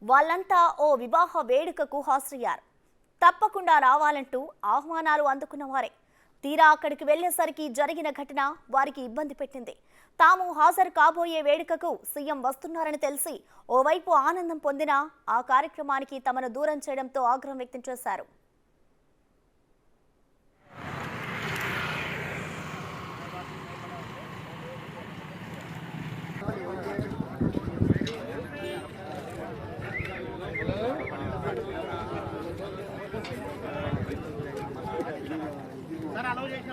వాళ్ళంతా ఓ వివాహ వేడుకకు హాజరయ్యారు. తప్పకుండా రావాలంటూ ఆహ్వానాలు అందుకున్న వారే. తీరా అక్కడికి వెళ్లేసరికి జరిగిన ఘటన వారికి ఇబ్బంది పెట్టింది. తాము హాజరు కాబోయే వేడుకకు సీఎం వస్తున్నారని తెలిసి ఓవైపు ఆనందం పొందినా ఆ కార్యక్రమానికి తమను దూరం చేయడంతో ఆగ్రహం వ్యక్తం చేశారు.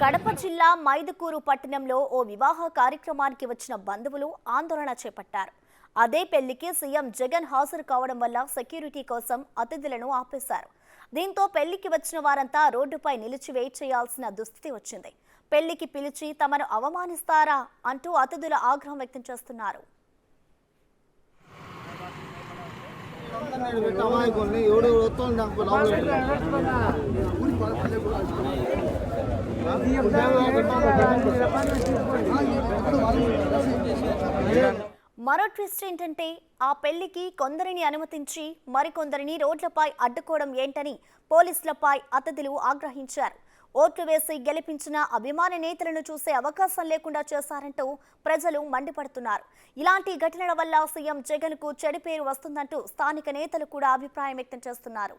కడప జిల్లా మైదుకూరు పట్టణంలో ఓ వివాహ కార్యక్రమానికి వచ్చిన బంధువులు ఆందోళన చేపట్టారు. అదే పెళ్లికి సీఎం జగన్ హాజరు కావడం వల్ల సెక్యూరిటీ కోసం అతిథులను ఆపేశారు. దీంతో పెళ్లికి వచ్చిన వారంతా రోడ్డుపై నిలిచి వెయిట్ చేయాల్సిన దుస్థితి వచ్చింది. పెళ్లికి పిలిచి తమను అవమానిస్తారా అంటూ అతిథుల ఆగ్రహం వ్యక్తం చేస్తున్నారు. మరో ట్విస్ట్ ఏంటంటే ఆ పెళ్లికి కొందరిని అనుమతించి మరికొందరిని రోడ్లపై అడ్డుకోవడం ఏంటని పోలీసులపై అతిథులు ఆగ్రహించారు. ఓట్లు వేసి గెలిపించిన అభిమాన నేతలను చూసే అవకాశం లేకుండా చేశారంటూ ప్రజలు మండిపడుతున్నారు. ఇలాంటి ఘటనల వల్ల సీఎం జగన్ కు చెడు పేరు వస్తుందంటూ స్థానిక నేతలు కూడా అభిప్రాయం వ్యక్తం చేస్తున్నారు.